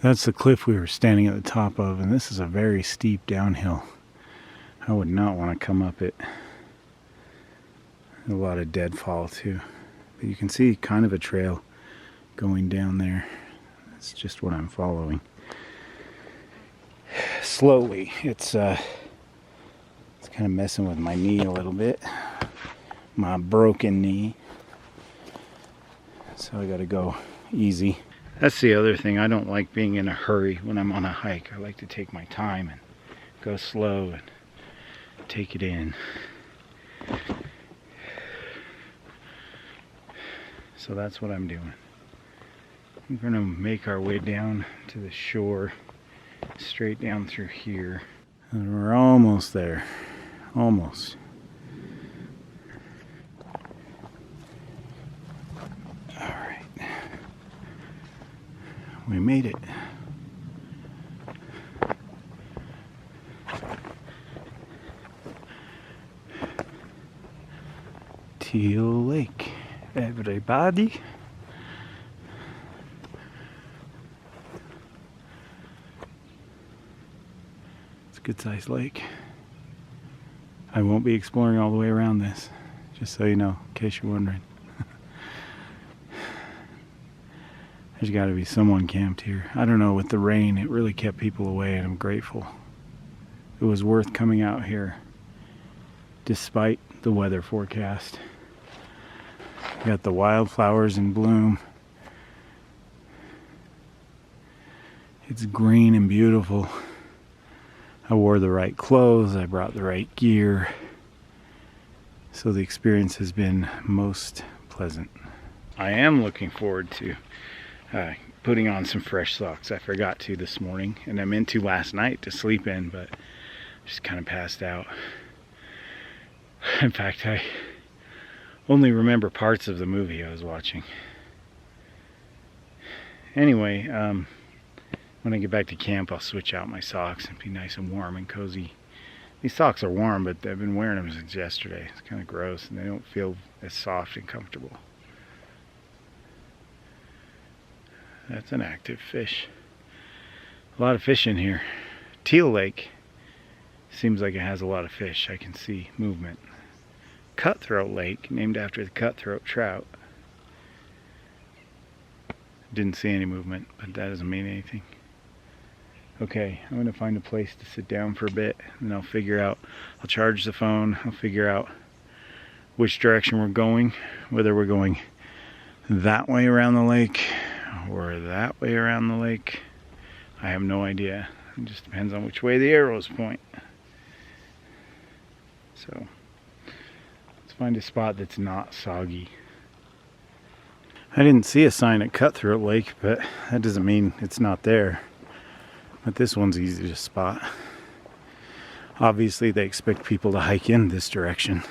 That's the cliff we were standing at the top of, and this is a very steep downhill. I would not want to come up it. A lot of deadfall too. But you can see kind of a trail going down there. That's just what I'm following. Slowly. It's kind of messing with my knee a little bit. My broken knee. So I gotta go easy. That's the other thing. I don't like being in a hurry when I'm on a hike. I like to take my time and go slow and take it in. So that's what I'm doing. We're gonna make our way down to the shore, straight down through here. And we're almost there. Almost. Alright. We made it. Teal Lake, everybody. It's a good sized lake. I won't be exploring all the way around this, just so you know, in case you're wondering. There's got to be someone camped here. I don't know, with the rain, it really kept people away, and I'm grateful. It was worth coming out here, despite the weather forecast. Got the wildflowers in bloom. It's green and beautiful. I wore the right clothes, I brought the right gear. So the experience has been most pleasant. I am looking forward to putting on some fresh socks. I forgot to this morning, and I meant to last night to sleep in, but just kind of passed out. In fact, I only remember parts of the movie I was watching. Anyway, when I get back to camp, I'll switch out my socks and be nice and warm and cozy. These socks are warm, but I've been wearing them since yesterday. It's kind of gross, and they don't feel as soft and comfortable. That's an active fish. A lot of fish in here. Teal Lake seems like it has a lot of fish. I can see movement. Cutthroat Lake, named after the cutthroat trout. Didn't see any movement, but that doesn't mean anything. Okay, I'm gonna find a place to sit down for a bit, and I'll figure out, I'll charge the phone, I'll figure out which direction we're going, whether we're going that way around the lake or that way around the lake. I have no idea. It just depends on which way the arrows point. So let's find a spot that's not soggy. I didn't see a sign at Cutthroat Lake, but that doesn't mean it's not there. But this one's easy to spot. Obviously they expect people to hike in this direction.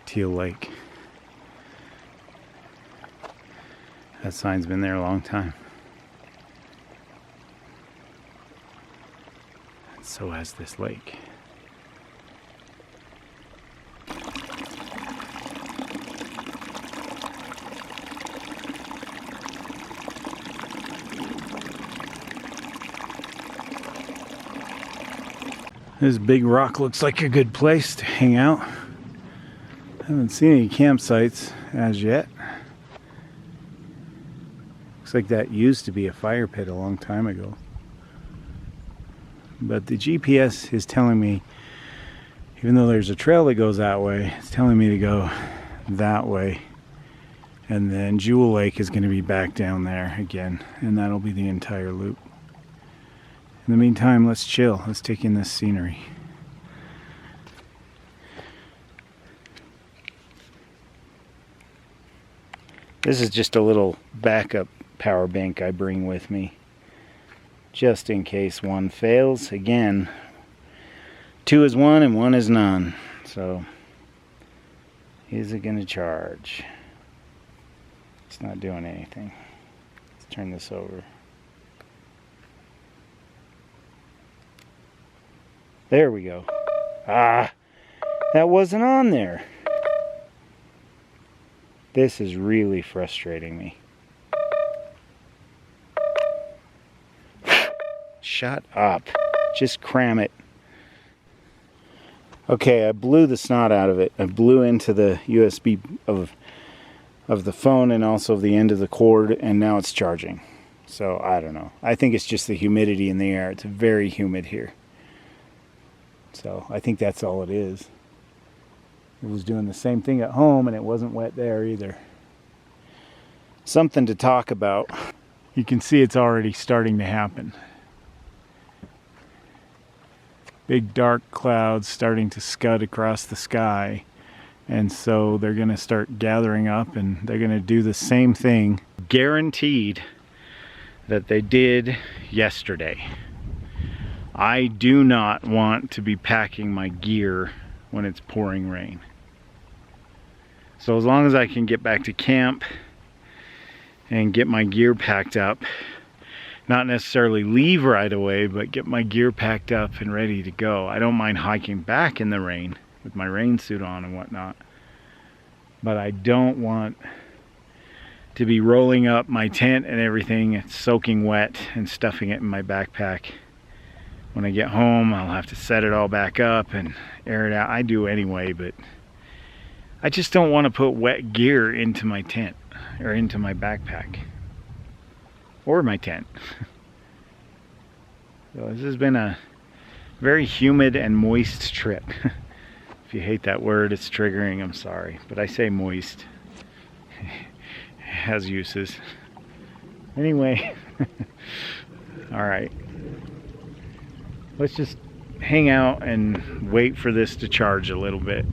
Teal Lake. That sign's been there a long time. And so has this lake. This big rock looks like a good place to hang out. I haven't seen any campsites as yet. Looks like that used to be a fire pit a long time ago. But the GPS is telling me, even though there's a trail that goes that way, it's telling me to go that way. And then Jewel Lake is going to be back down there again, and that'll be the entire loop. In the meantime, let's chill. Let's take in this scenery. This is just a little backup power bank I bring with me, just in case one fails. Again, 2 is 1 and 1 is none. So, is it going to charge? It's not doing anything. Let's turn this over. There we go. Ah, that wasn't on there. This is really frustrating me. shut up. Just cram it. Okay, I blew the snot out of it. I blew into the USB of the phone and also the end of the cord, and now it's charging. So I don't know. I think it's just the humidity in the air. It's very humid here. So I think that's all it is. It was doing the same thing at home and it wasn't wet there either. Something to talk about. You can see it's already starting to happen. Big dark clouds starting to scud across the sky. And so they're going to start gathering up and they're going to do the same thing, guaranteed, that they did yesterday. I do not want to be packing my gear when it's pouring rain. So as long as I can get back to camp and get my gear packed up, not necessarily leave right away, but get my gear packed up and ready to go. I don't mind hiking back in the rain with my rain suit on and whatnot, but I don't want to be rolling up my tent and everything. It's soaking wet and stuffing it in my backpack. When I get home, I'll have to set it all back up and air it out. I do anyway, but I just don't want to put wet gear into my tent or into my backpack or my tent. So this has been a very humid and moist trip. If you hate that word, it's triggering, I'm sorry, but I say moist. It has uses. Anyway, all right. Let's just hang out and wait for this to charge a little bit.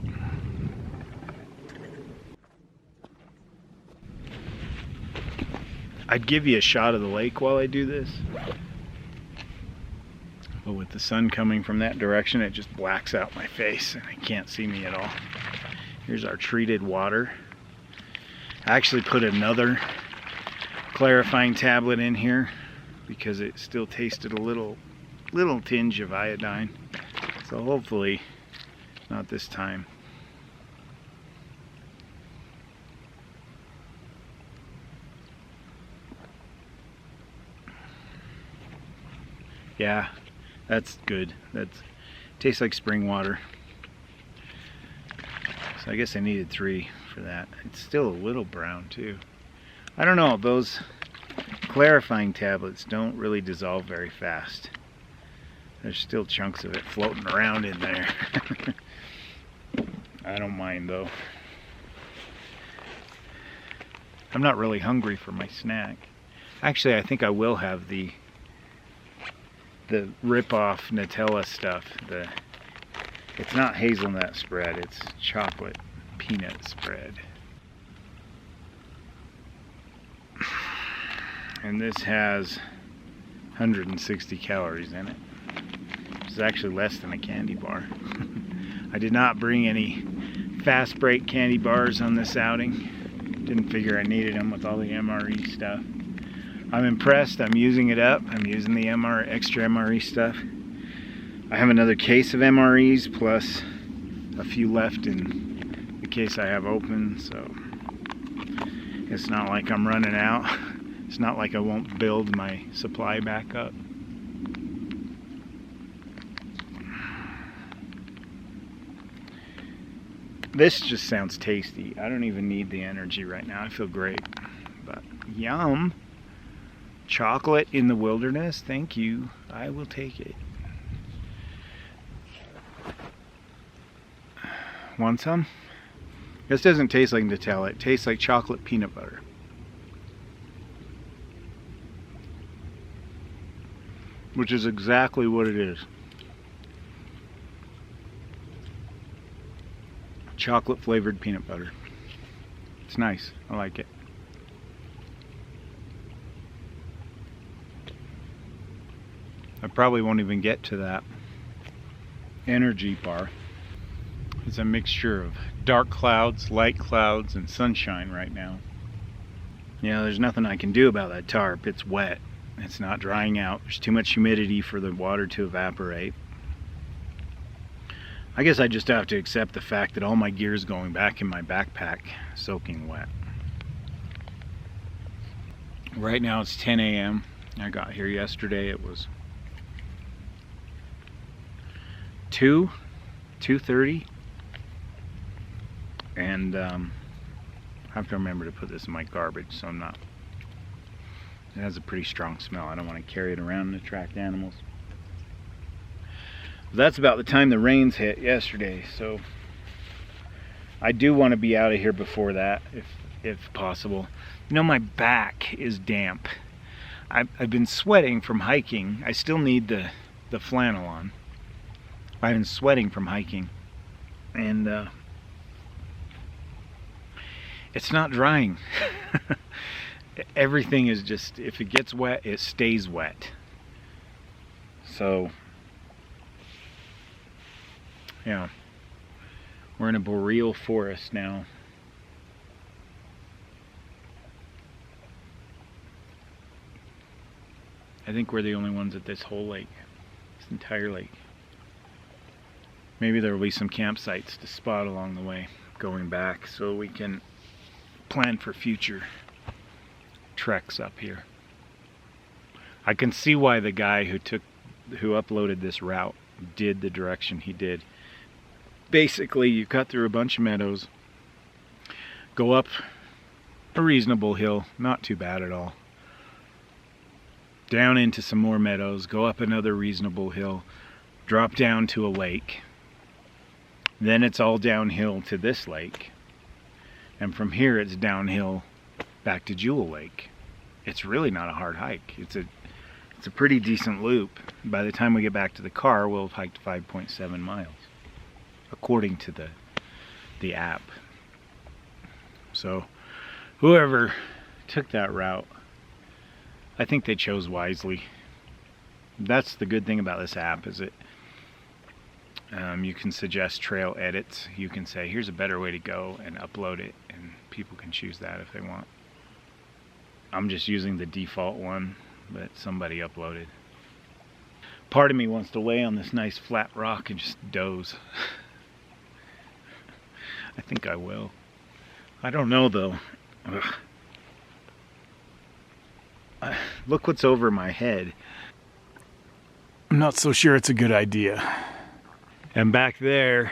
I'd give you a shot of the lake while I do this, but with the sun coming from that direction, it just blacks out my face and I can't see me at all. Here's our treated water. I actually put another clarifying tablet in here because it still tasted a little tinge of iodine. So hopefully not this time. Yeah, that's good. That tastes like spring water. So I guess I needed 3 for that. It's still a little brown too. I don't know, those clarifying tablets don't really dissolve very fast. There's still chunks of it floating around in there. I don't mind though. I'm not really hungry for my snack. Actually, I think I will have the rip-off Nutella stuff. It's not hazelnut spread, it's chocolate peanut spread. And this has 160 calories in it. It's actually less than a candy bar. I did not bring any fast break candy bars on this outing. Didn't figure I needed them with all the MRE stuff. I'm impressed. I'm using it up. I'm using the extra MRE stuff. I have another case of MREs plus a few left in the case I have open, so it's not like I'm running out. It's not like I won't build my supply back up. This just sounds tasty. I don't even need the energy right now. I feel great. But yum. Chocolate in the wilderness, thank you. I will take it. Want some? This doesn't taste like Nutella. It tastes like chocolate peanut butter. Which is exactly what it is. Chocolate flavored peanut butter. It's nice. I like it. I probably won't even get to that energy bar. It's a mixture of dark clouds, light clouds, and sunshine right now. Yeah, there's nothing I can do about that tarp. It's wet. It's not drying out. There's too much humidity for the water to evaporate. I guess I just have to accept the fact that all my gear is going back in my backpack, soaking wet. Right now it's 10 a.m. I got here yesterday. It was 2:30, and I have to remember to put this in my garbage, so I'm not. It has a pretty strong smell. I don't want to carry it around and attract animals. That's about the time the rains hit yesterday, so I do want to be out of here before that, if possible. You know, my back is damp. I've been sweating from hiking. I still need the flannel on. I've been sweating from hiking, and it's not drying. Everything is just, if it gets wet, it stays wet. So, yeah, we're in a boreal forest now. I think we're the only ones at this whole lake, this entire lake. Maybe there will be some campsites to spot along the way going back, so we can plan for future treks up here. I can see why the guy who uploaded this route did the direction he did. Basically, you cut through a bunch of meadows, go up a reasonable hill, not too bad at all, down into some more meadows, go up another reasonable hill, drop down to a lake, then it's all downhill to this lake, and from here it's downhill back to Jewel Lake. It's really not a hard hike. It's a pretty decent loop. By the time we get back to the car, we'll have hiked 5.7 miles, according to the app. So whoever took that route, I think they chose wisely. That's the good thing about this app, is you can suggest trail edits. You can say, here's a better way to go, and upload it, and people can choose that if they want. I'm just using the default one that somebody uploaded. Part of me wants to lay on this nice flat rock and just doze. I think I will. I don't know though. Look what's over my head. I'm not so sure it's a good idea. And back there,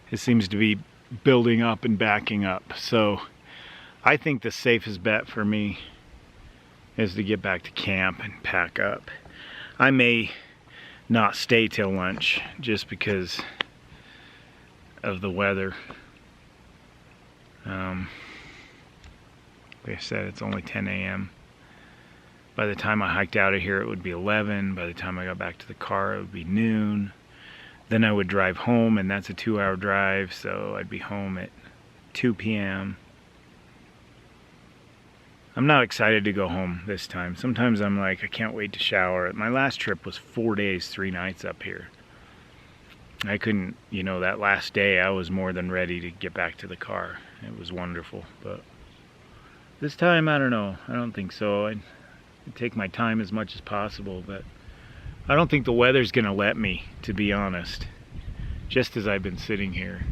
it seems to be building up and backing up. So I think the safest bet for me is to get back to camp and pack up. I may not stay till lunch just because of the weather. Like I said, it's only 10 a.m. By the time I hiked out of here, it would be 11. By the time I got back to the car, it would be noon. Then I would drive home, and that's a 2-hour drive, so I'd be home at 2 p.m. I'm not excited to go home this time. Sometimes I'm like, I can't wait to shower. My last trip was 4 days, 3 nights up here. I couldn't, you know, that last day I was more than ready to get back to the car. It was wonderful, but this time, I don't know. I don't think so. I'd take my time as much as possible, but I don't think the weather's gonna let me, to be honest. Just as I've been sitting here,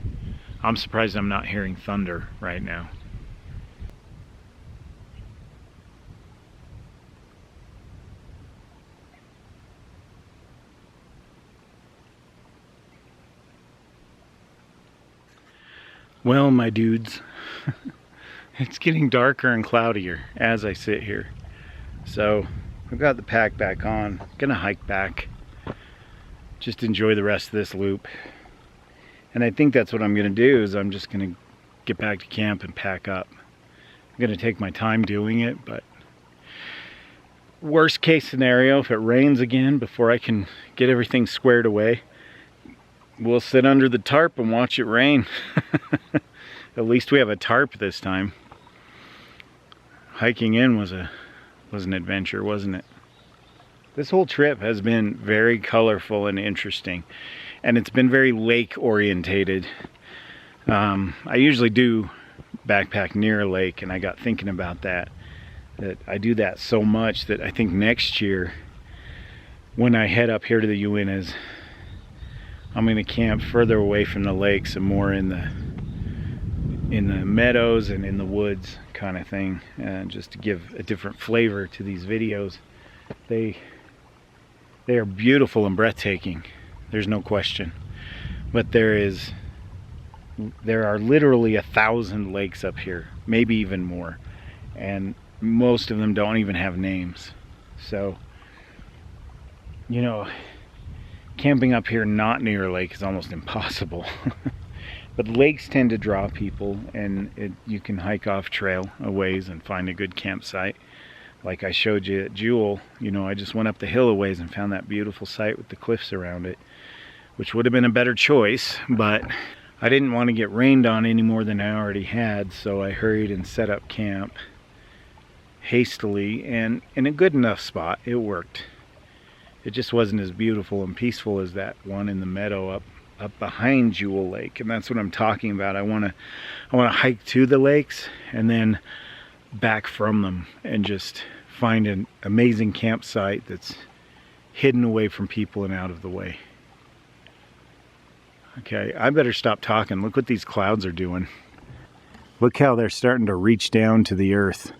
I'm surprised I'm not hearing thunder right now. Well, my dudes, it's getting darker and cloudier as I sit here. So I've got the pack back on, gonna hike back, just enjoy the rest of this loop. And I think that's what I'm gonna do, is I'm just gonna get back to camp and pack up. I'm gonna take my time doing it, but worst case scenario, if it rains again before I can get everything squared away, we'll sit under the tarp and watch it rain. At least we have a tarp this time. Hiking in was an adventure, wasn't it? This whole trip has been very colorful and interesting, and it's been very lake orientated. I usually do backpack near a lake, and I got thinking about that I do that so much that I think next year when I head up here to the Uintas, I'm going to camp further away from the lakes and more in the meadows and in the woods kind of thing, just to give a different flavor to these videos. They are beautiful and breathtaking, There's no question. But there are literally 1,000 lakes up here, maybe even more. And most of them don't even have names. So, you know, camping up here not near a lake is almost impossible. But lakes tend to draw people, and you can hike off trail a ways and find a good campsite. Like I showed you at Jewel, you know, I just went up the hill a ways and found that beautiful site with the cliffs around it, which would have been a better choice, but I didn't want to get rained on any more than I already had, so I hurried and set up camp hastily, and in a good enough spot. It worked. It just wasn't as beautiful and peaceful as that one in the meadow up behind Jewel Lake, and that's what I'm talking about. I want to hike to the lakes and then back from them and just find an amazing campsite that's hidden away from people and out of the way. Okay, I better stop talking. Look what these clouds are doing. Look how they're starting to reach down to the earth.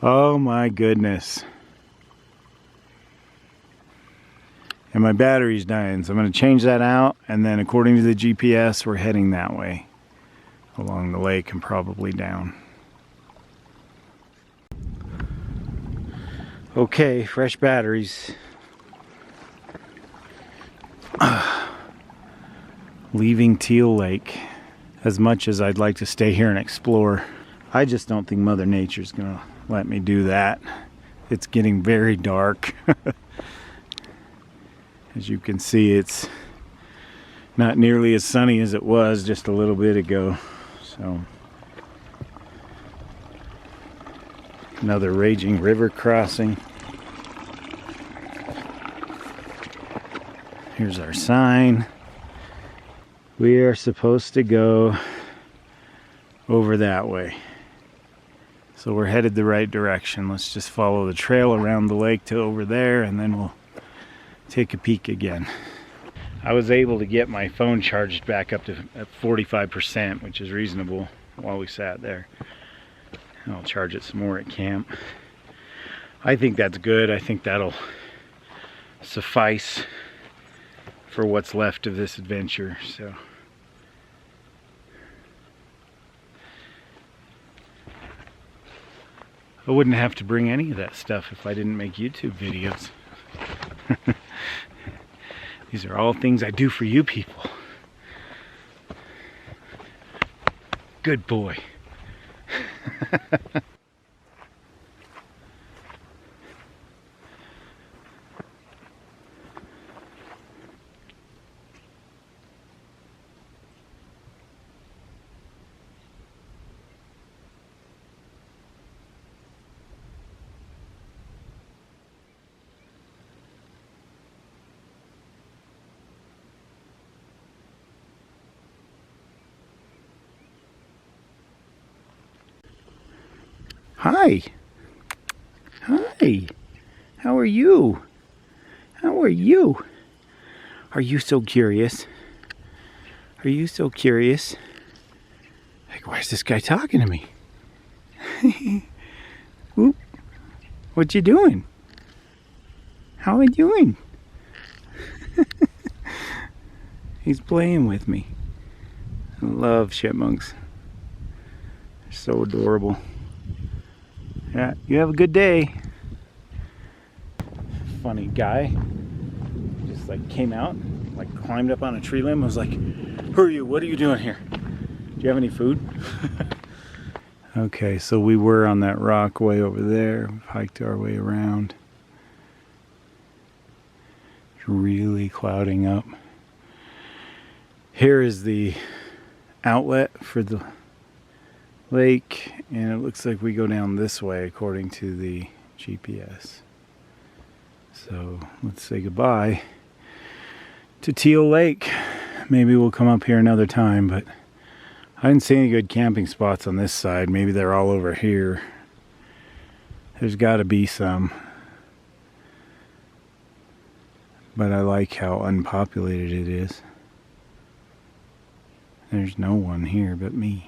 Oh my goodness. And my battery's dying, so I'm going to change that out, and then according to the GPS we're heading that way along the lake and probably down. Okay, fresh batteries. Leaving Teal Lake. As much as I'd like to stay here and explore, I just don't think Mother Nature's gonna let me do that. It's getting very dark. As you can see, it's not nearly as sunny as it was just a little bit ago. So, another raging river crossing. Here's our sign. We are supposed to go over that way. So we're headed the right direction. Let's just follow the trail around the lake to over there, and then we'll take a peek again. I was able to get my phone charged back up to 45%, which is reasonable while we sat there. And I'll charge it some more at camp. I think that's good. I think that'll suffice for what's left of this adventure. So I wouldn't have to bring any of that stuff if I didn't make YouTube videos. These are all things I do for you people. Good boy. Hi. Hi. How are you? How are you? Are you so curious? Are you so curious? Like, why is this guy talking to me? Whoop. What you doing? How are you doing? He's playing with me. I love chipmunks. They're so adorable. Yeah, you have a good day. Funny guy. Just like came out, like climbed up on a tree limb. I was like, who are you? What are you doing here? Do you have any food? Okay, so we were on that rock way over there. We've hiked our way around. It's really clouding up. Here is the outlet for the lake, and it looks like we go down this way according to the GPS. So let's say goodbye to Teal Lake. Maybe we'll come up here another time, but I didn't see any good camping spots on this side. Maybe they're all over here. There's got to be some, but I like how unpopulated it is. There's no one here but me.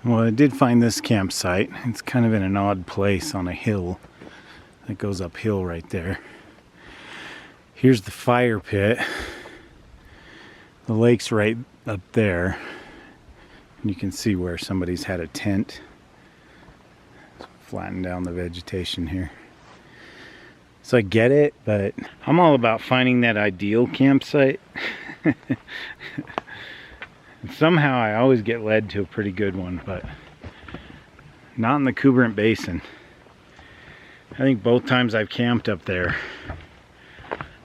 Well, I did find this campsite. It's kind of in an odd place on a hill that goes uphill right there. Here's the fire pit. The lake's right up there. And you can see where somebody's had a tent. Flatten down the vegetation here. So I get it, but I'm all about finding that ideal campsite. And somehow I always get led to a pretty good one, but not in the Kuberant Basin. I think both times I've camped up there,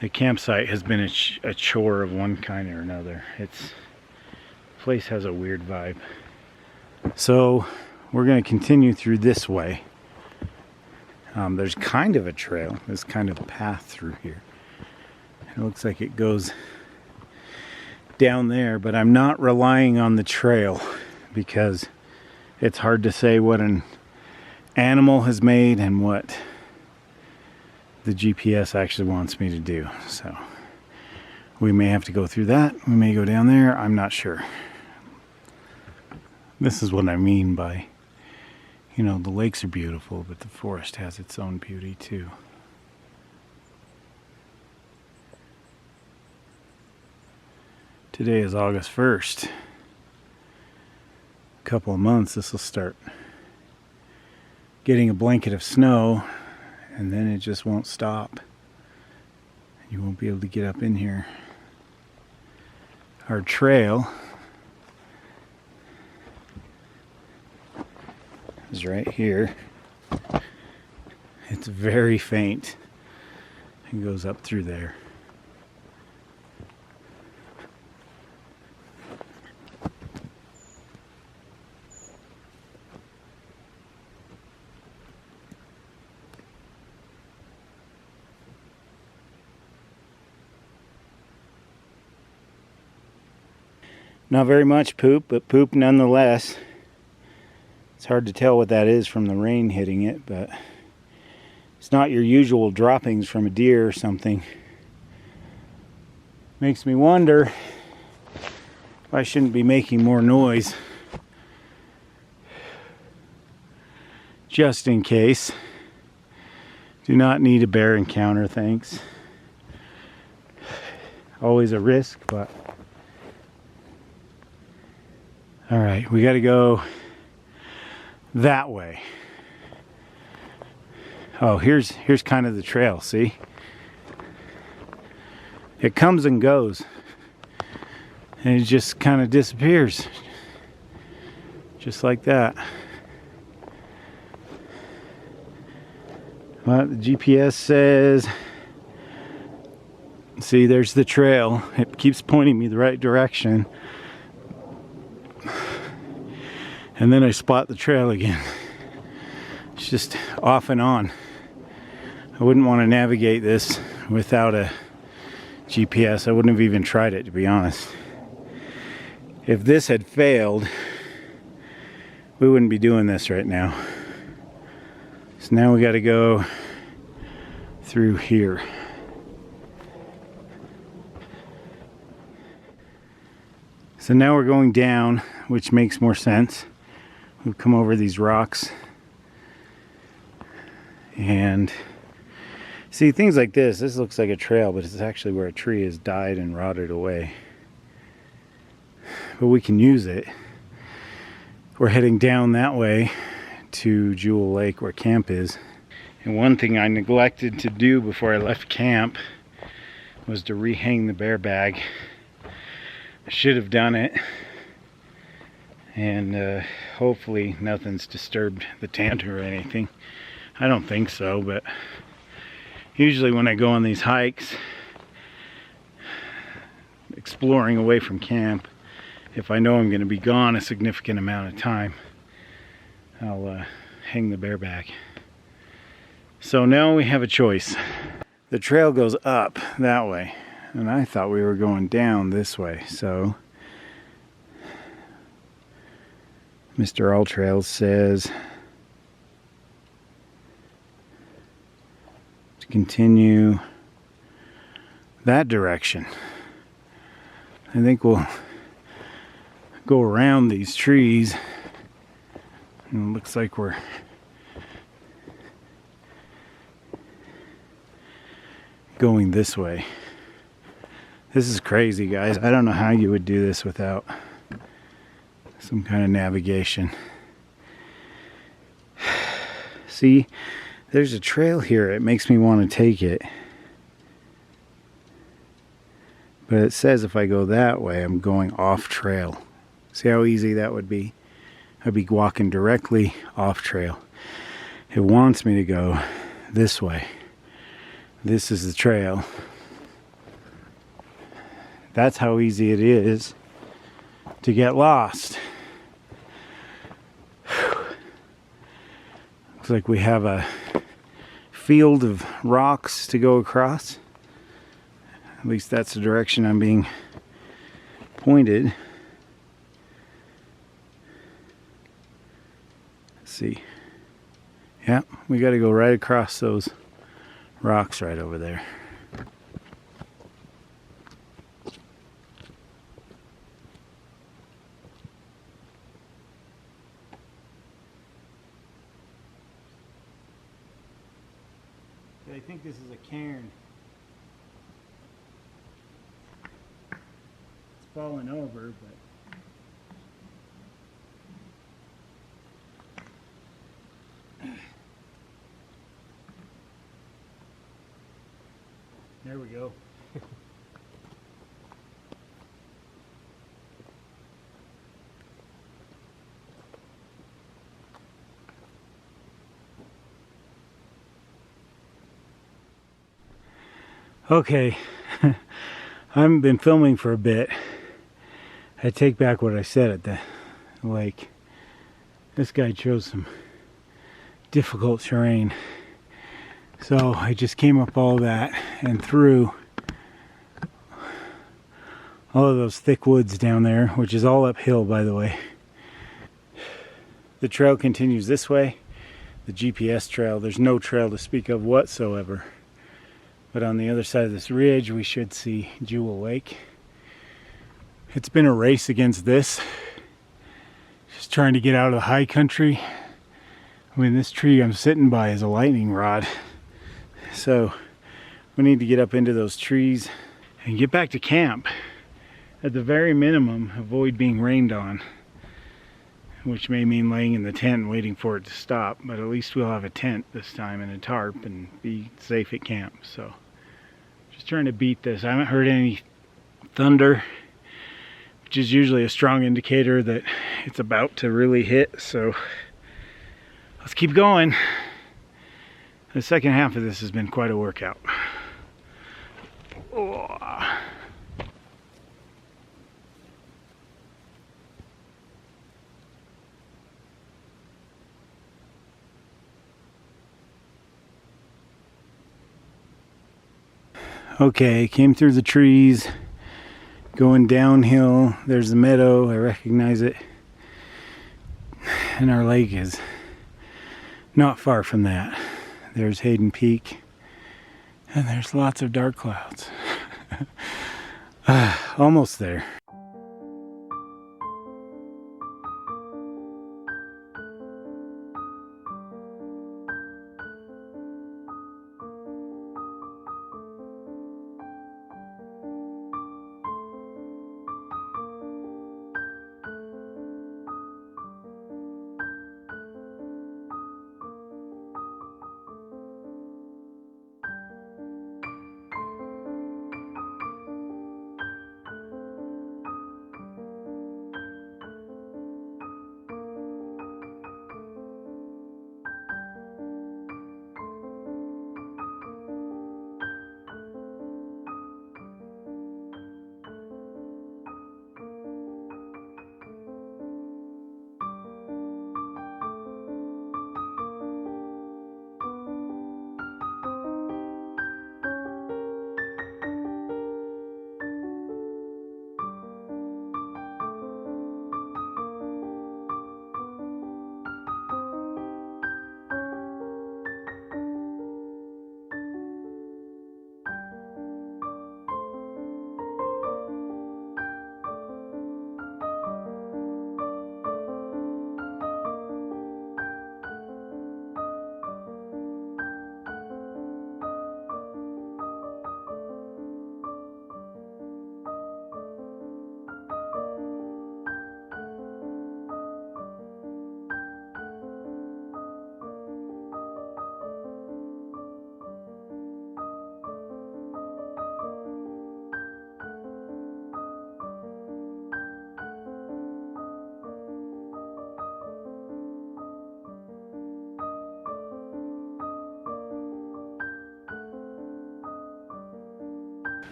the campsite has been a chore of one kind or another. The place has a weird vibe. So we're going to continue through this way. There's kind of a trail, this kind of path through here. It looks like it goes down there, but I'm not relying on the trail because it's hard to say what an animal has made and what the GPS actually wants me to do. So we may have to go through that. We may go down there. I'm not sure. This is what I mean by, you know, the lakes are beautiful, but the forest has its own beauty too. Today is August 1st. A couple of months, this will start getting a blanket of snow, and then it just won't stop. You won't be able to get up in here. Our trail is right here. It's very faint. It goes up through there. Not very much poop, but poop nonetheless. It's hard to tell what that is from the rain hitting it, but it's not your usual droppings from a deer or something. Makes me wonder if I shouldn't be making more noise. Just in case. Do not need a bear encounter, thanks. Always a risk, but... Alright, we gotta go that way. Oh, here's kind of the trail, see? It comes and goes. And it just kind of disappears. Just like that. Well, the GPS says... See, there's the trail. It keeps pointing me the right direction. And then I spot the trail again. It's just off and on. I wouldn't want to navigate this without a GPS. I wouldn't have even tried it, to be honest. If this had failed, we wouldn't be doing this right now. So now we got to go through here. So now we're going down, which makes more sense. We've come over these rocks, and see, things like this looks like a trail, but it's actually where a tree has died and rotted away. But we can use it. We're heading down that way to Jewel Lake where camp is. And one thing I neglected to do before I left camp was to rehang the bear bag. I should have done it. And hopefully nothing's disturbed the tent or anything. I don't think so, but usually when I go on these hikes, exploring away from camp, if I know I'm going to be gone a significant amount of time, I'll hang the bear bag. So now we have a choice. The trail goes up that way, and I thought we were going down this way, so Mr. All Trails says to continue that direction. I think we'll go around these trees And it looks like we're going this way. This is crazy, guys. I don't know how you would do this without some kind of navigation. See, there's a trail here. It makes me want to take it. But it says if I go that way, I'm going off trail. See how easy that would be? I'd be walking directly off trail. It wants me to go this way. This is the trail. That's how easy it is to get lost. Looks like we have a field of rocks to go across. At least that's the direction I'm being pointed. Let's see. Yeah, we got to go right across those rocks right over there. I think this is a cairn. It's fallen over, but there we go. Okay, I haven't been filming for a bit. I take back what I said at the lake. This guy chose some difficult terrain. So I just came up all that and through all of those thick woods down there, which is all uphill, by the way. The trail continues this way. The GPS trail, there's no trail to speak of whatsoever. But on the other side of this ridge, we should see Jewel Lake. It's been a race against this. Just trying to get out of the high country. I mean, this tree I'm sitting by is a lightning rod. So we need to get up into those trees and get back to camp. At the very minimum, avoid being rained on. Which may mean laying in the tent and waiting for it to stop. But at least we'll have a tent this time and a tarp and be safe at camp. So just trying to beat this. I haven't heard any thunder, which is usually a strong indicator that it's about to really hit. So let's keep going. The second half of this has been quite a workout. Oh. Okay, came through the trees, going downhill. There's the meadow, I recognize it. And our lake is not far from that. There's Hayden Peak, and there's lots of dark clouds. Almost there.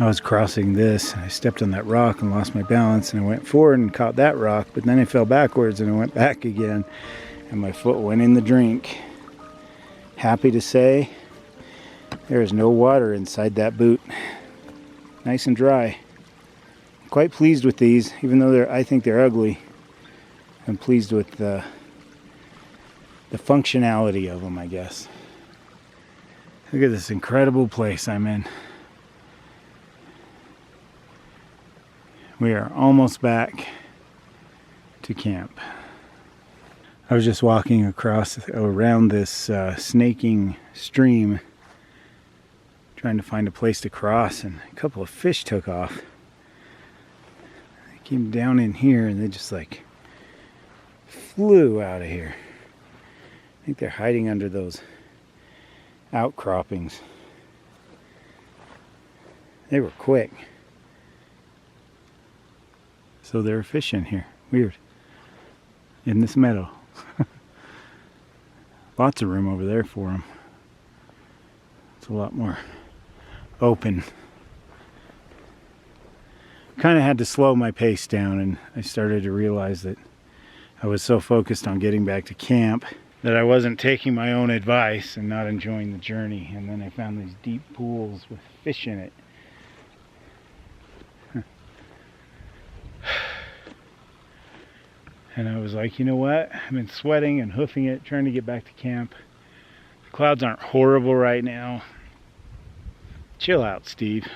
I was crossing this, and I stepped on that rock and lost my balance, and I went forward and caught that rock, but then I fell backwards and I went back again, and my foot went in the drink. Happy to say, there is no water inside that boot. Nice and dry. Quite pleased with these, even though I think they're ugly. I'm pleased with the functionality of them, I guess. Look at this incredible place I'm in. We are almost back to camp. I was just walking around this snaking stream, trying to find a place to cross, and a couple of fish took off. They came down in here and they just like flew out of here. I think they're hiding under those outcroppings. They were quick. So there are fish in here. Weird. In this meadow. Lots of room over there for them. It's a lot more open. Kind of had to slow my pace down, and I started to realize that I was so focused on getting back to camp that I wasn't taking my own advice and not enjoying the journey. And then I found these deep pools with fish in it. And I was like, you know what? I've been sweating and hoofing it, trying to get back to camp. The clouds aren't horrible right now. Chill out, Steve.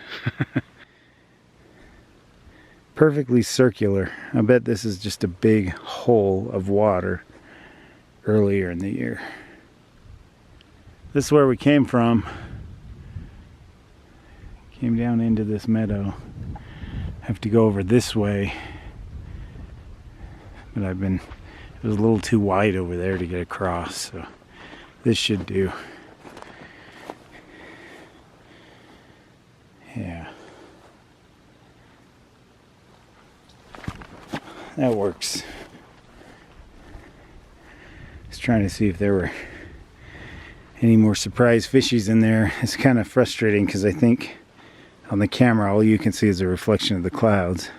Perfectly circular. I bet this is just a big hole of water earlier in the year. This is where we came from. Came down into this meadow. Have to go over this way. But it was a little too wide over there to get across, so this should do. Yeah. That works. Just trying to see if there were any more surprise fishies in there. It's kind of frustrating because I think on the camera all you can see is a reflection of the clouds.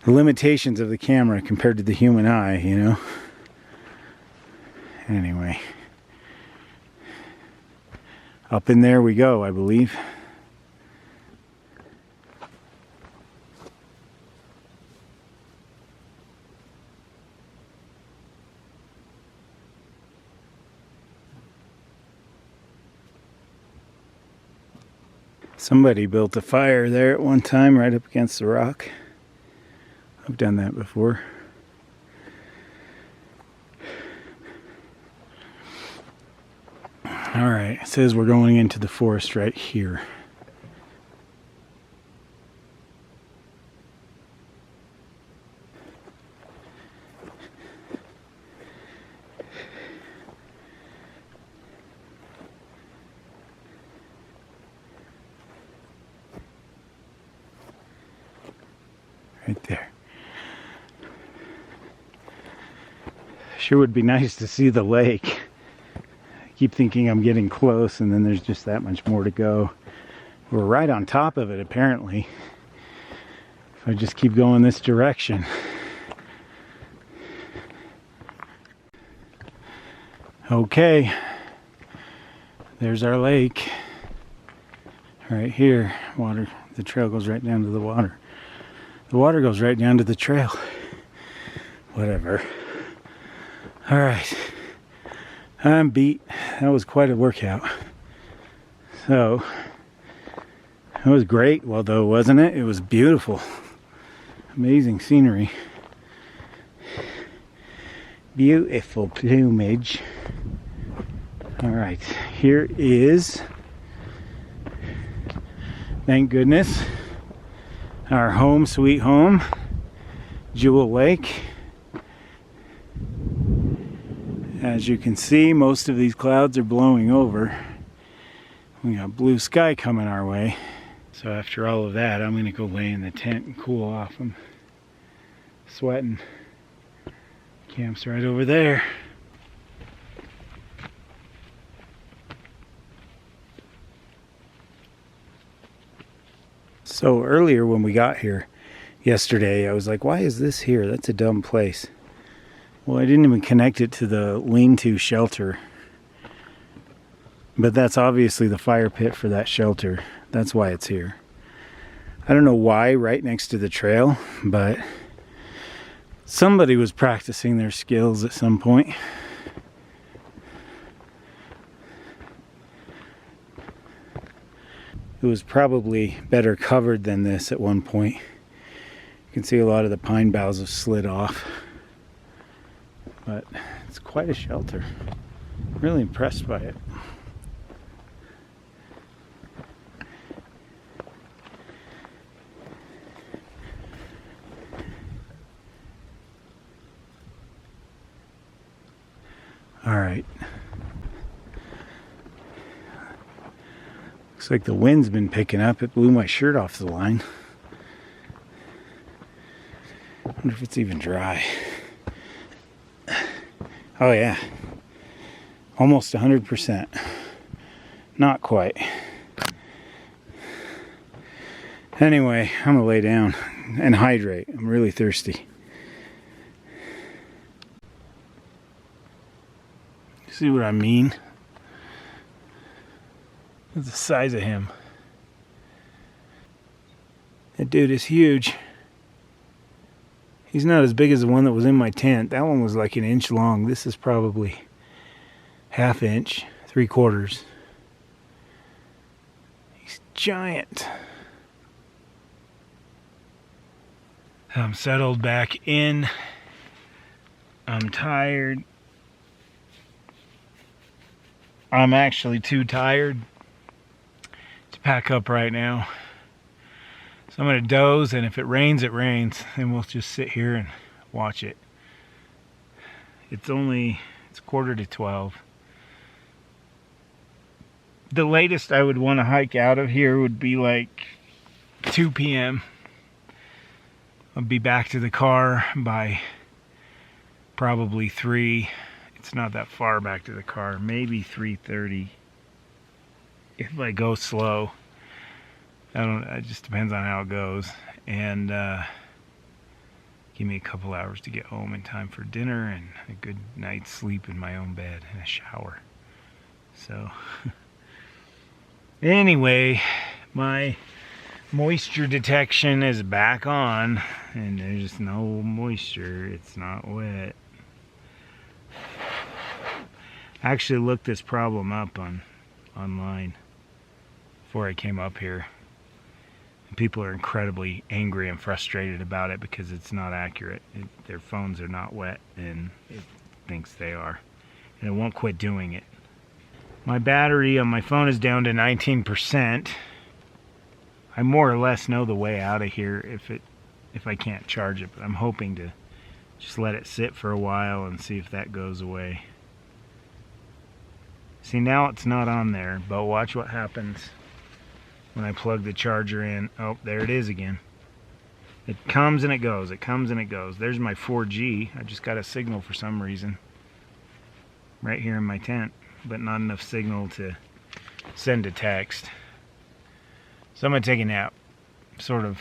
The limitations of the camera compared to the human eye, you know. Anyway, up in there we go, I believe. Somebody built a fire there at one time right up against the rock. I've done that before. Alright, it says we're going into the forest right here. Right there. Sure would be nice to see the lake. I keep thinking I'm getting close, and then there's just that much more to go. We're right on top of it, apparently. If I just keep going this direction. Okay. There's our lake. Right here. Water. The trail goes right down to the water. The water goes right down to the trail. Whatever. Alright. I'm beat. That was quite a workout. So, it was great, well, though, wasn't it? It was beautiful. Amazing scenery. Beautiful plumage. Alright, here is, thank goodness, our home sweet home, Jewel Lake. As you can see, most of these clouds are blowing over. We got blue sky coming our way. So after all of that, I'm gonna go lay in the tent and cool off. I'm sweating. Camp's right over there. So earlier when we got here yesterday, I was like, why is this here? That's a dumb place. Well, I didn't even connect it to the lean-to shelter. But that's obviously the fire pit for that shelter. That's why it's here. I don't know why right next to the trail, but somebody was practicing their skills at some point. It was probably better covered than this at one point. You can see a lot of the pine boughs have slid off. But it's quite a shelter. I'm really impressed by it. All right. Looks like the wind's been picking up. It blew my shirt off the line. I wonder if it's even dry. Oh yeah. Almost 100%. Not quite. Anyway, I'm gonna lay down and hydrate. I'm really thirsty. See what I mean? Look at the size of him. That dude is huge. He's not as big as the one that was in my tent. That one was like an inch long. This is probably half inch, 3/4. He's giant. I'm settled back in. I'm tired. I'm actually too tired to pack up right now. So I'm going to doze, and if it rains, it rains. And we'll just sit here and watch it. It's 11:45. The latest I would want to hike out of here would be like 2 p.m. I'll be back to the car by probably 3. It's not that far back to the car. Maybe 3:30 if I go slow. It just depends on how it goes. And give me a couple hours to get home in time for dinner and a good night's sleep in my own bed and a shower. So anyway, my moisture detection is back on, and there's no moisture. It's not wet. I actually looked this problem up online before I came up here. And people are incredibly angry and frustrated about it because it's not accurate. Their phones are not wet, and it thinks they are. And it won't quit doing it. My battery on my phone is down to 19%. I more or less know the way out of here if I can't charge it, but I'm hoping to just let it sit for a while and see if that goes away. See, now it's not on there, but watch what happens when I plug the charger in. Oh, there it is again. It comes and it goes. It comes and it goes. There's my 4G. I just got a signal for some reason right here in my tent, but not enough signal to send a text. So I'm going to take a nap. Sort of,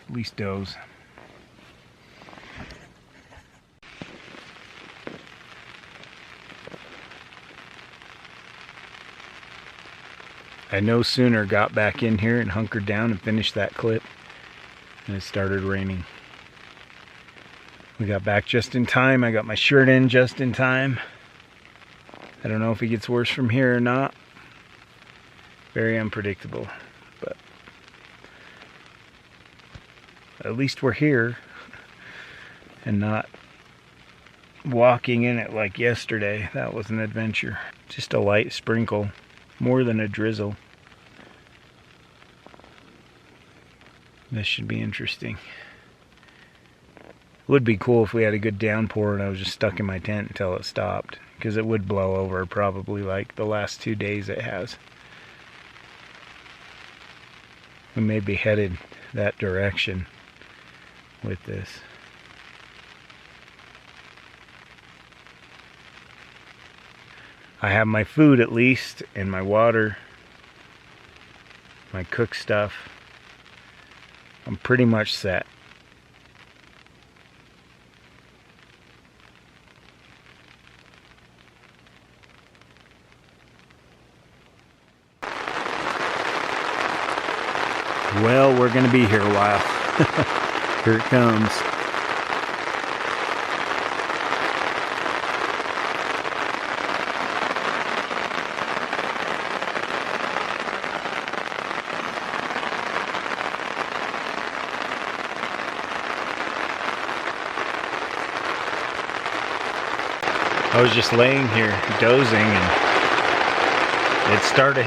at least doze. I no sooner got back in here and hunkered down and finished that clip, and it started raining. We got back just in time. I got my shirt in just in time. I don't know if it gets worse from here or not. Very unpredictable, but at least we're here and not walking in it like yesterday. That was an adventure. Just a light sprinkle. More than a drizzle. This should be interesting. Would be cool if we had a good downpour and I was just stuck in my tent until it stopped, because it would blow over probably like the last 2 days it has. We may be headed that direction with this. I have my food at least, and my water, my cooked stuff. I'm pretty much set. Well, we're gonna be here a while. Here it comes. I was just laying here dozing and it started.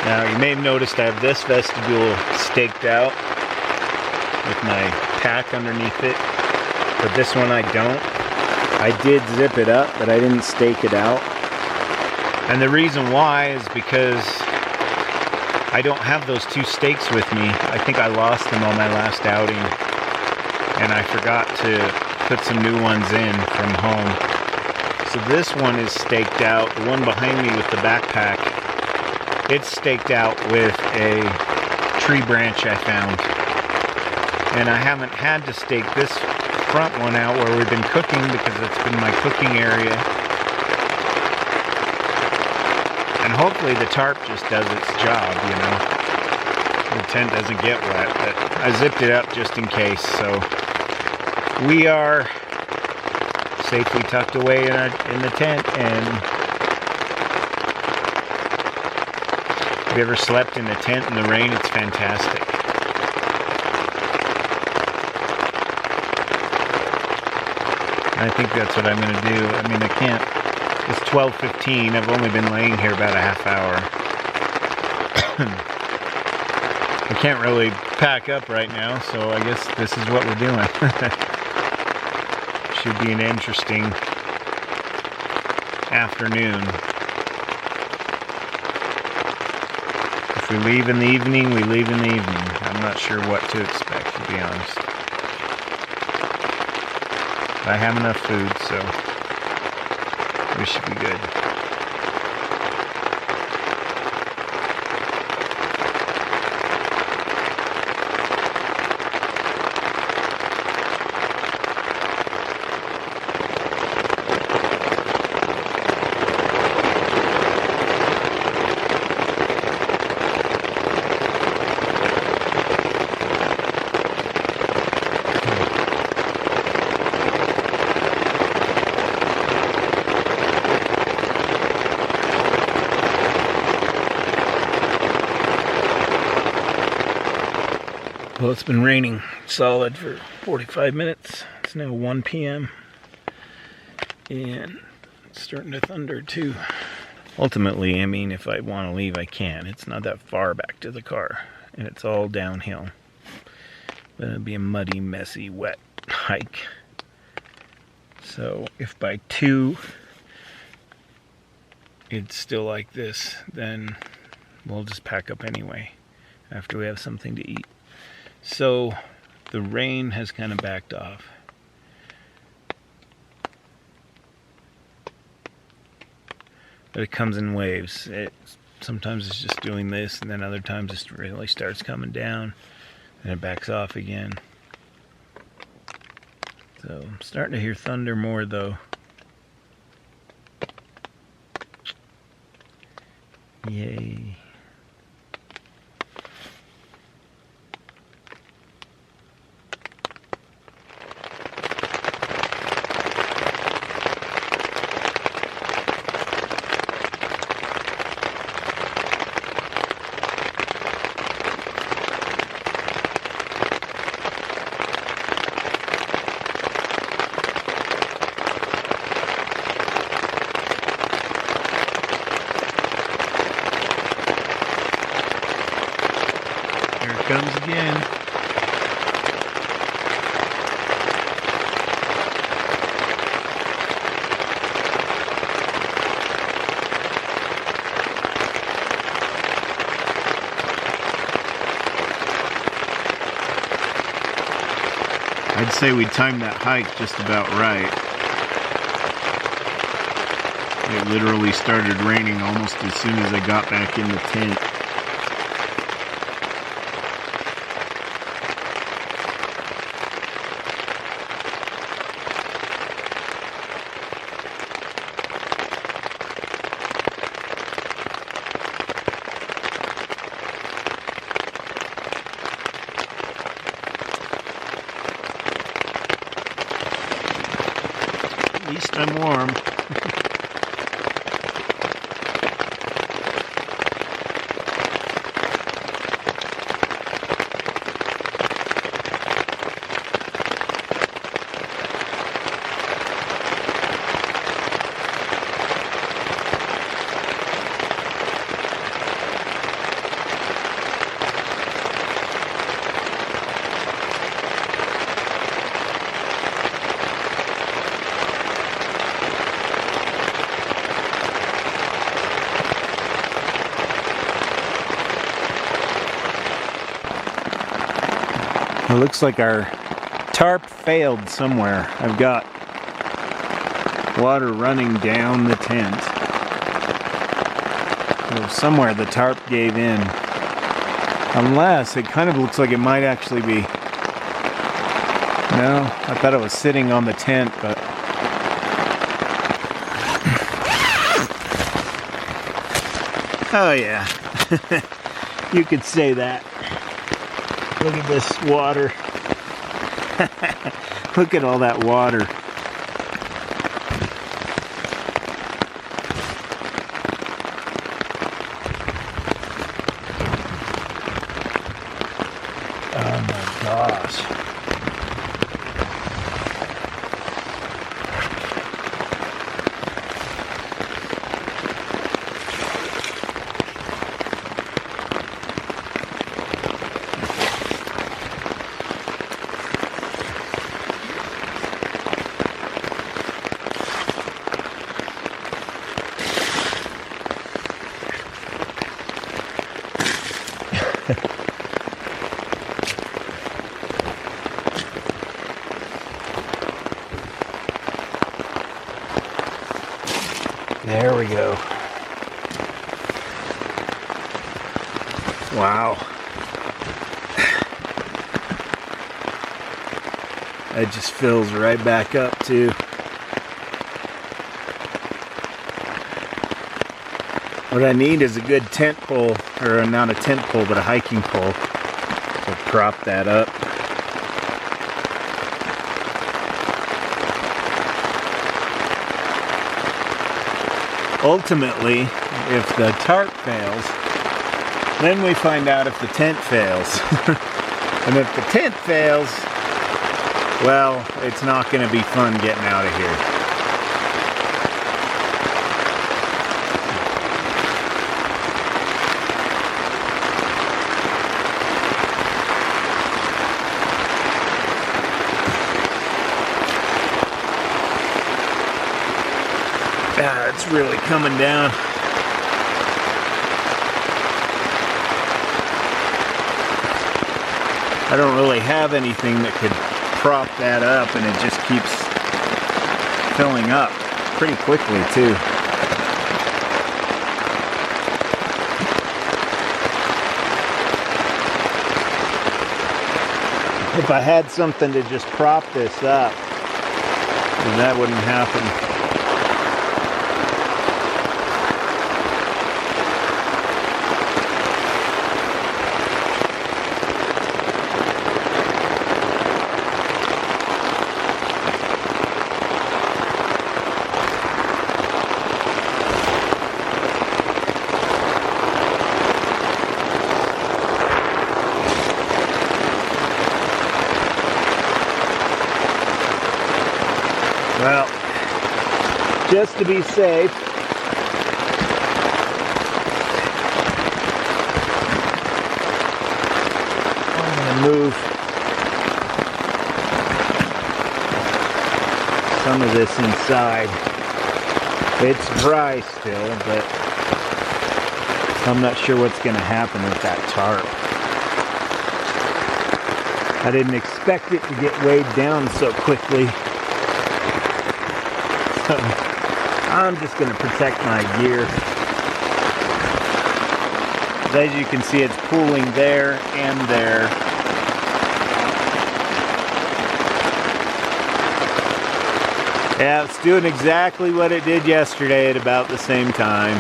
Now you may have noticed I have this vestibule staked out with my pack underneath it, but this one I don't. I did zip it up, but I didn't stake it out. And the reason why is because I don't have those two stakes with me. I think I lost them on my last outing, and I forgot to put some new ones in from home. So this one is staked out. The one behind me with the backpack, it's staked out with a tree branch I found. And I haven't had to stake this front one out where we've been cooking because it's been my cooking area. And hopefully the tarp just does its job, you know. The tent doesn't get wet, but I zipped it up just in case. So we are safely tucked away in the tent, and if you ever slept in a tent in the rain, it's fantastic. I think that's what I'm going to do. I mean, I can't, it's 12:15, I've only been laying here about a half hour. I can't really pack up right now, so I guess this is what we're doing. Should be an interesting afternoon. If we leave in the evening, we leave in the evening. I'm not sure what to expect, to be honest. I have enough food, so we should be good. Well, it's been raining solid for 45 minutes. It's now 1 p.m. and it's starting to thunder too. Ultimately, I mean, if I want to leave, I can. It's not that far back to the car, and it's all downhill. But it'll be a muddy, messy, wet hike. So if by 2 it's still like this, then we'll just pack up anyway after we have something to eat. So the rain has kind of backed off. But it comes in waves. Sometimes it's just doing this, and then other times it really starts coming down, and it backs off again. So I'm starting to hear thunder more though. Yay. Comes again. I'd say we timed that hike just about right. It literally started raining almost as soon as I got back in the tent. least I'm warm. It looks like our tarp failed somewhere. I've got water running down the tent. So somewhere the tarp gave in. Unless it kind of looks like it might actually be. No, I thought it was sitting on the tent, but. Oh yeah, you could say that. Look at this water. Look at all that water. Oh my gosh. There we go. Wow. It just fills right back up too. What I need is a good tent pole, or not a tent pole, but a hiking pole to prop that up. Ultimately, if the tarp fails, then we find out if the tent fails. And if the tent fails, well, it's not going to be fun getting out of here. Yeah, it's really coming down. I don't really have anything that could prop that up, and it just keeps filling up pretty quickly too. If I had something to just prop this up, then that wouldn't happen. Well, just to be safe, I'm going to move some of this inside. It's dry still, but I'm not sure what's going to happen with that tarp. I didn't expect it to get weighed down so quickly. So I'm just going to protect my gear. As you can see, it's pooling there and there. Yeah, it's doing exactly what it did yesterday at about the same time.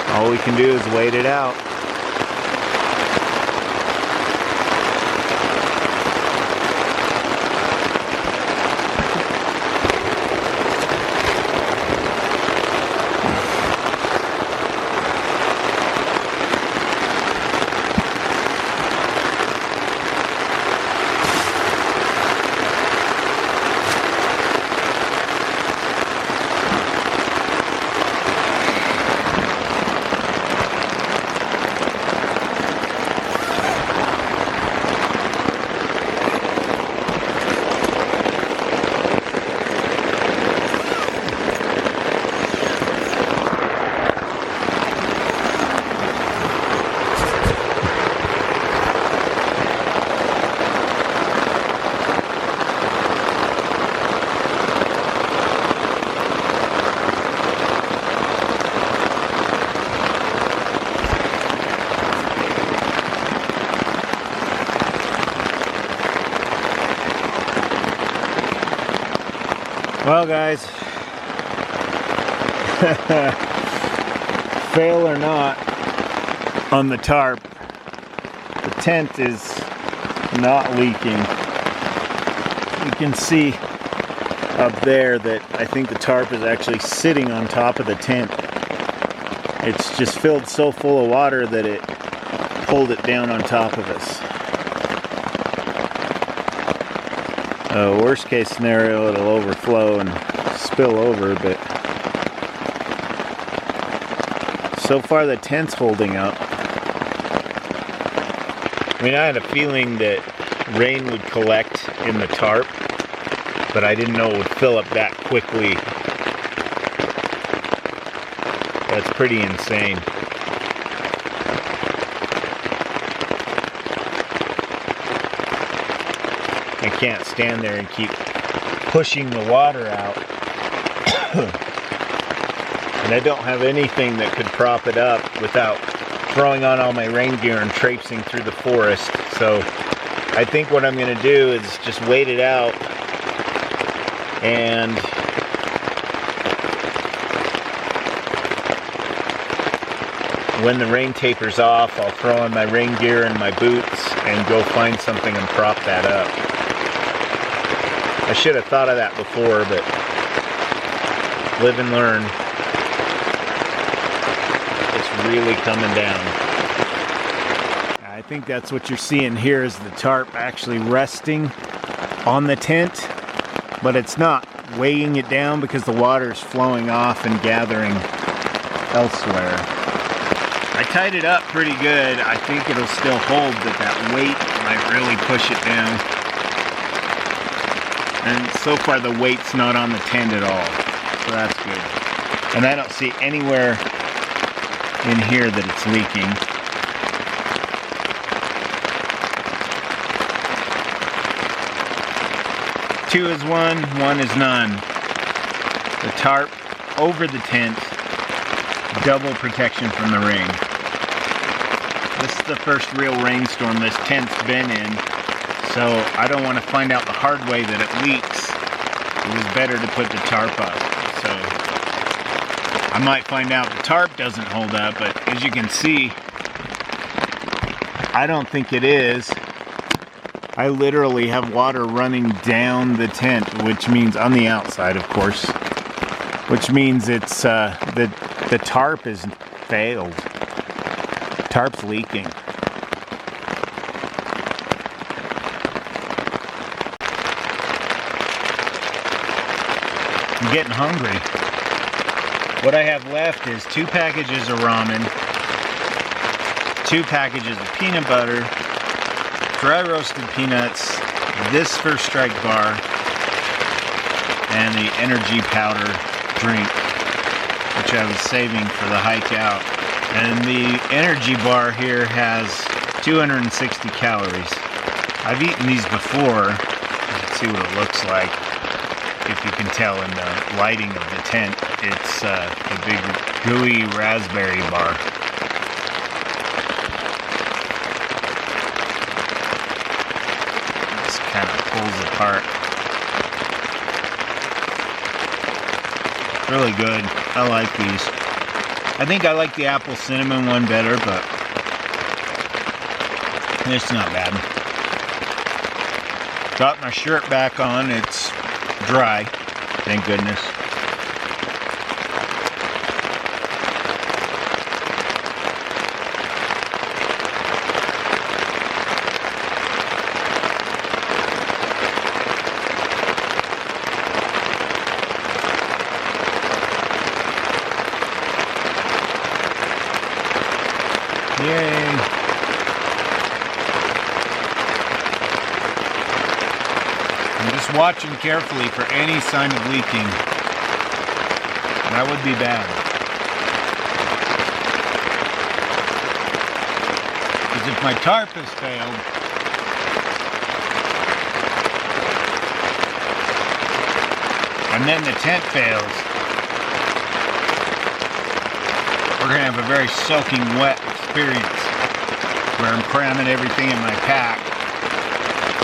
All we can do is wait it out. Well, guys, fail or not on the tarp, the tent is not leaking. You can see up there that I think the tarp is actually sitting on top of the tent. It's just filled so full of water that it pulled it down on top of us. Worst case scenario, it'll overflow and spill over, but so far the tent's holding up. I mean, I had a feeling that rain would collect in the tarp, but I didn't know it would fill up that quickly. That's pretty insane. I can't stand there and keep pushing the water out. And I don't have anything that could prop it up without throwing on all my rain gear and traipsing through the forest. So I think what I'm going to do is just wait it out, and when the rain tapers off, I'll throw on my rain gear and my boots and go find something and prop that up. I should have thought of that before, but live and learn. It's really coming down. I think that's what you're seeing here, is the tarp actually resting on the tent, but it's not weighing it down because the water is flowing off and gathering elsewhere. I tied it up pretty good. I think it'll still hold, but that weight might really push it down. And so far the weight's not on the tent at all, so that's good. And I don't see anywhere in here that it's leaking. Two is one is none. The tarp over the tent, double protection from the rain. This is the first real rainstorm this tent's been in, so I don't want to find out the hard way that it leaks. It was better to put the tarp up. So I might find out the tarp doesn't hold up, but as you can see, I don't think it is. I literally have water running down the tent, which means on the outside, of course, which means it's the tarp is failed. Tarp's leaking. I'm getting hungry. What I have left is 2 packages of ramen, 2 packages of peanut butter, dry roasted peanuts, this First Strike bar, and the energy powder drink, which I was saving for the hike out. And the energy bar here has 260 calories. I've eaten these before. Let's see what it looks like. If you can tell in the lighting of the tent, it's a big gooey raspberry bar. This kind of pulls apart. Really good. I like these. I think I like the apple cinnamon one better, but it's not bad. Got my shirt back on. It's dry, thank goodness. Yay! I'm just watching carefully for any sign of leaking. That would be bad. Because if my tarp has failed, and then the tent fails, we're going to have a very soaking wet experience where I'm cramming everything in my pack,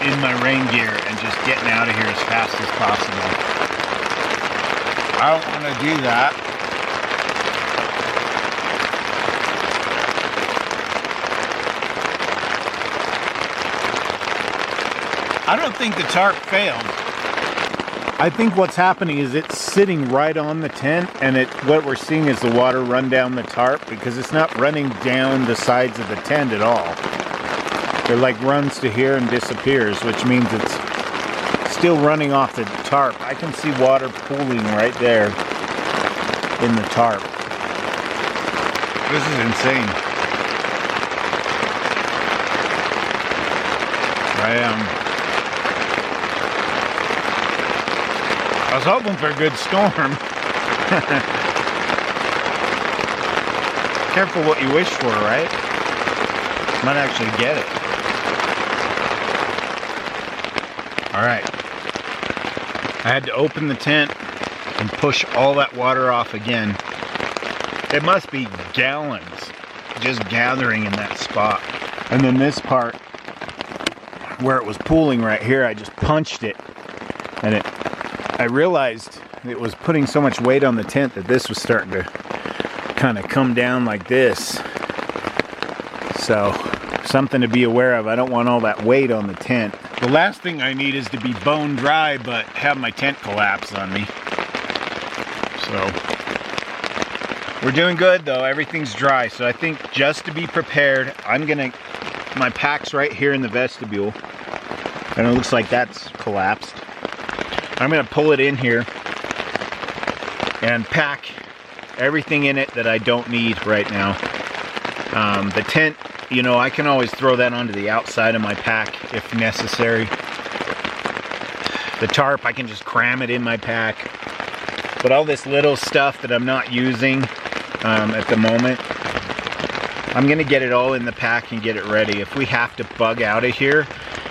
in my rain gear, and just getting out of here as fast as possible. I don't want to do that. I don't think the tarp failed. I think what's happening is it's sitting right on the tent, and what we're seeing is the water run down the tarp because it's not running down the sides of the tent at all. It like runs to here and disappears, which means it's still running off the tarp. I can see water pooling right there in the tarp. This is insane. I was hoping for a good storm. Careful what you wish for, right? Might actually get it. Alright. I had to open the tent and push all that water off again. It must be gallons just gathering in that spot. And then this part where it was pooling right here, I just punched it, and I realized it was putting so much weight on the tent that this was starting to kind of come down like this. So something to be aware of. I don't want all that weight on the tent. The last thing I need is to be bone dry but have my tent collapse on me. So we're doing good though. Everything's dry. So I think just to be prepared, my pack's right here in the vestibule, and it looks like that's collapsed. I'm gonna pull it in here and pack everything in it that I don't need right now. The tent, you know, I can always throw that onto the outside of my pack if necessary. The tarp, I can just cram it in my pack. But all this little stuff that I'm not using at the moment, I'm gonna get it all in the pack and get it ready. If we have to bug out of here,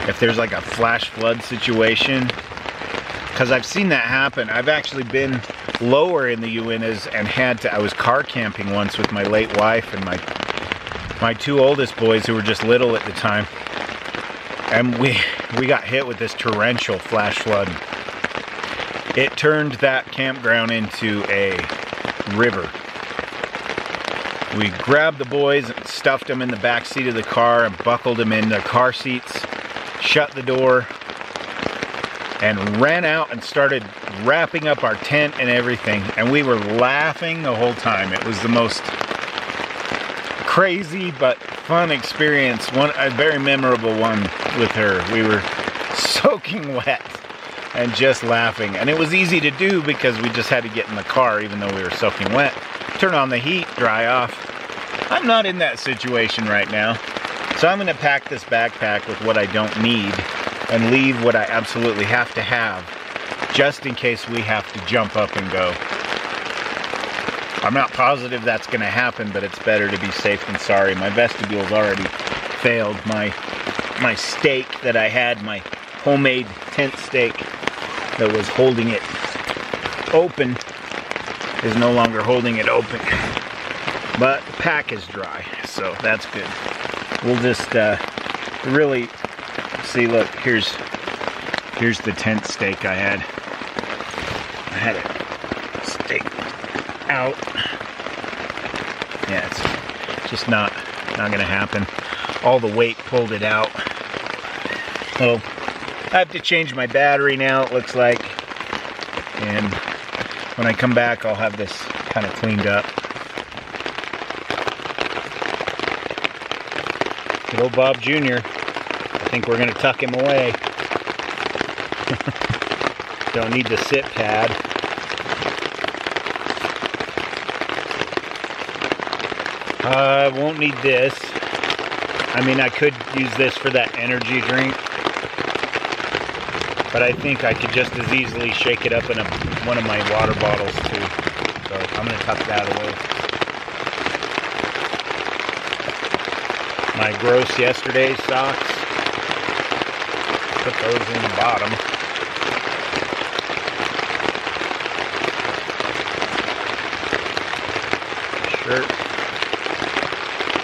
if there's like a flash flood situation, because I've seen that happen. I've actually been lower in the Uintas and I was car camping once with my late wife and my two oldest boys who were just little at the time. And we got hit with this torrential flash flood. It turned that campground into a river. We grabbed the boys and stuffed them in the back seat of the car and buckled them in their car seats, shut the door, and ran out and started wrapping up our tent and everything. And we were laughing the whole time. It was the most crazy but fun experience. A very memorable one with her. We were soaking wet and just laughing. And it was easy to do because we just had to get in the car even though we were soaking wet. Turn on the heat, dry off. I'm not in that situation right now. So I'm going to pack this backpack with what I don't need and leave what I absolutely have to have, just in case we have to jump up and go. I'm not positive that's going to happen, but it's better to be safe than sorry. My vestibule's already failed. My stake that I had, my homemade tent stake that was holding it open, is no longer holding it open. But the pack is dry, so that's good. We'll just really see. Look, here's the tent stake I had. I had it staked out. Yeah, it's just not gonna happen. All the weight pulled it out. So I have to change my battery now, it looks like. And when I come back, I'll have this kind of cleaned up. Good old Bob Jr. I think we're going to tuck him away. Don't need the sit pad. I won't need this. I mean, I could use this for that energy drink, but I think I could just as easily shake it up in one of my water bottles too. So I'm going to tuck that away. My gross yesterday socks, put those in the bottom. Shirt.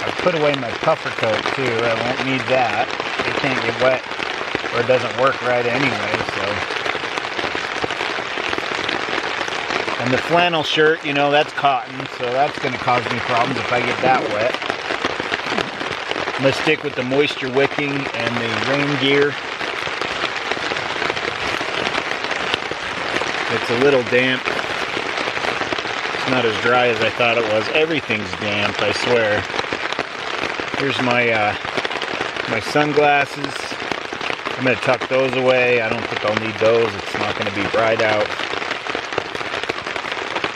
I put away my puffer coat too. I won't need that. It can't get wet, or it doesn't work right anyway, so. And the flannel shirt, you know, that's cotton, so that's going to cause me problems if I get that wet. I'm going to stick with the moisture wicking and the rain gear. It's a little damp. It's not as dry as I thought it was. Everything's damp, I swear. Here's my my sunglasses. I'm going to tuck those away. I don't think I'll need those. It's not going to be bright out.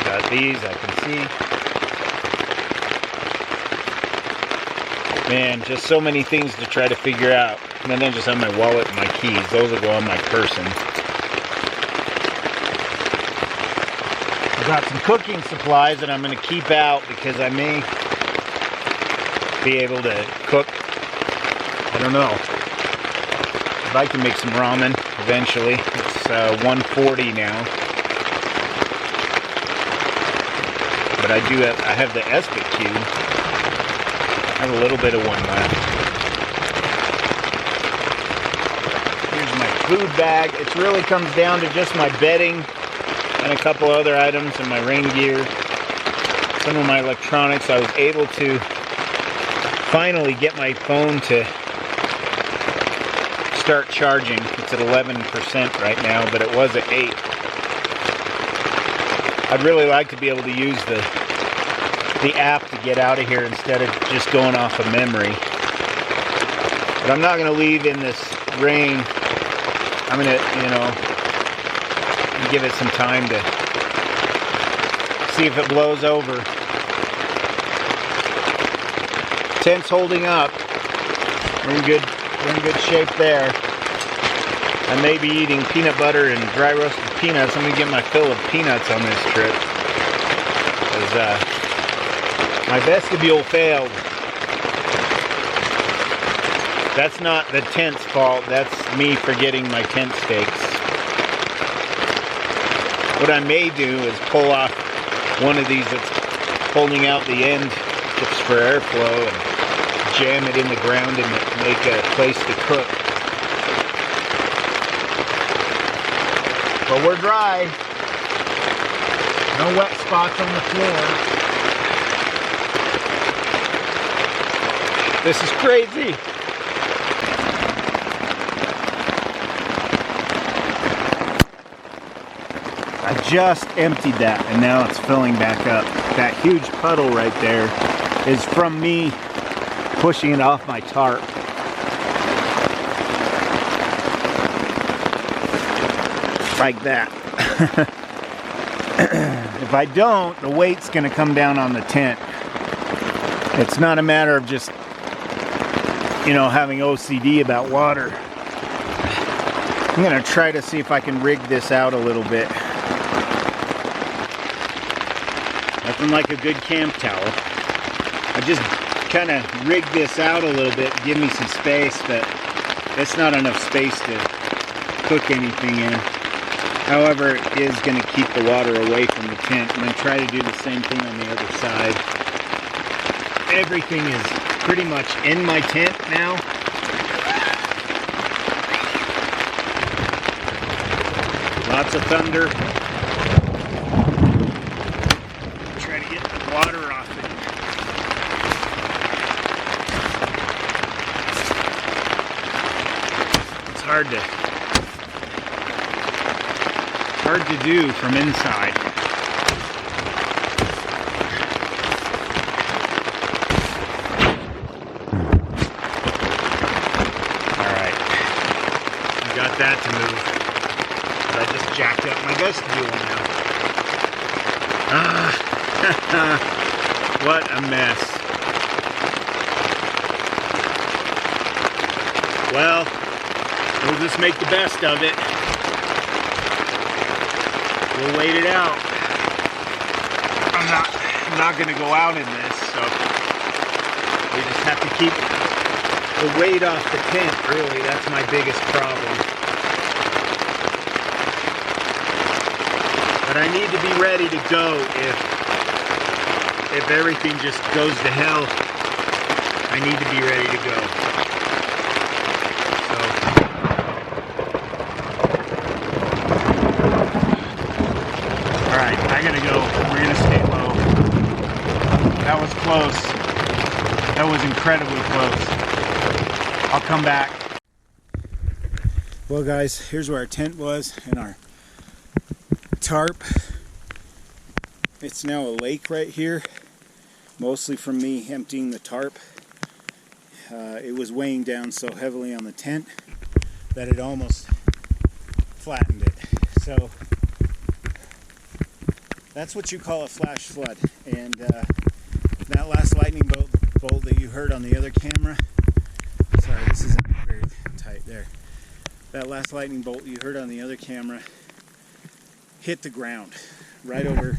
Got these, I can see. Man, just so many things to try to figure out. And then I just have my wallet and my keys. Those will go on my person. I got some cooking supplies that I'm going to keep out because I may be able to cook. I don't know. I'd like to make some ramen eventually. It's 1:40 now. But I have the Esbit cube. I have a little bit of one left. Here's my food bag. It really comes down to just my bedding and a couple other items and my rain gear. Some of my electronics. I was able to finally get my phone to start charging. It's at 11% right now, but it was at 8. I'd really like to be able to use the app to get out of here instead of just going off of memory. But I'm not going to leave in this rain. I'm going to, you know, give it some time to see if it blows over. Tent's holding up. We're in good shape there. I may be eating peanut butter and dry roasted peanuts. I'm going to get my fill of peanuts on this trip. Because my vestibule failed. That's not the tent's fault. That's me forgetting my tent stakes. What I may do is pull off one of these that's holding out the end tips for airflow and jam it in the ground and make a place to cook. But we're dry. No wet spots on the floor. This is crazy. I just emptied that and now it's filling back up. That huge puddle right there is from me pushing it off my tarp. Like that. If I don't, the weight's gonna come down on the tent. It's not a matter of just, you know, having OCD about water. I'm gonna try to see if I can rig this out a little bit. Nothing like a good camp towel. I just kind of rig this out a little bit, give me some space, but it's not enough space to cook anything in. However, it is going to keep the water away from the tent. I'm going to try to do the same thing on the other side. Everything is pretty much in my tent now. Lots of thunder. Try to get the water off it. It's hard to do from inside. Alright. We got that to move. But I just jacked up my vestibule now. What a mess. Well, we'll just make the best of it. We'll wait it out. I'm not going to go out in this, so we just have to keep the weight off the tent, really. That's my biggest problem. But I need to be ready to go if everything just goes to hell. I need to be ready to go. I'm gonna incredibly close. I'll come back. Well guys, here's where our tent was and our tarp. It's now a lake right here, mostly from me emptying the tarp. It was weighing down so heavily on the tent that it almost flattened it. So that's what you call a flash flood. And that last lightning bolt that you heard on the other camera, sorry, this isn't very tight there. That last lightning bolt you heard on the other camera hit the ground right over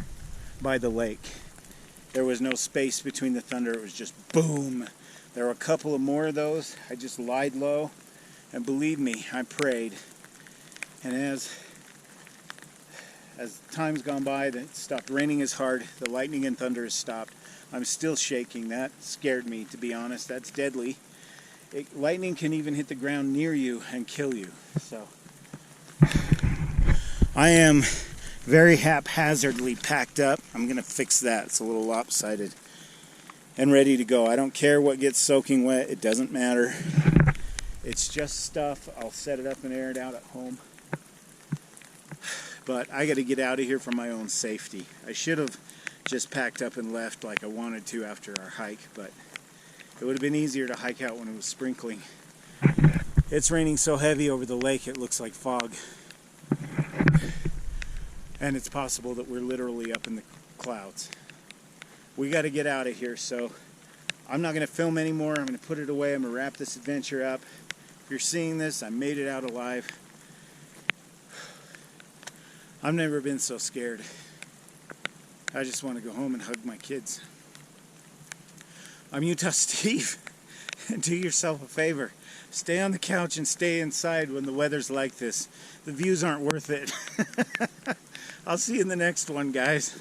by the lake. There was no space between the thunder, it was just boom. There were a couple of more of those. I just lied low, and believe me, I prayed. And as time's gone by, it stopped raining as hard, the lightning and thunder has stopped. I'm still shaking. That scared me, to be honest. That's deadly. Lightning can even hit the ground near you and kill you. So I am very haphazardly packed up. I'm gonna fix that. It's a little lopsided. And ready to go. I don't care what gets soaking wet. It doesn't matter. It's just stuff. I'll set it up and air it out at home. But I got to get out of here for my own safety. I should have just packed up and left like I wanted to after our hike, but it would have been easier to hike out when it was sprinkling. It's raining so heavy over the lake it looks like fog. And it's possible that we're literally up in the clouds. We got to get out of here, so I'm not going to film anymore. I'm going to put it away. I'm going to wrap this adventure up. If you're seeing this, I made it out alive. I've never been so scared. I just want to go home and hug my kids. I'm Utah Steve, and do yourself a favor. Stay on the couch and stay inside when the weather's like this. The views aren't worth it. I'll see you in the next one, guys.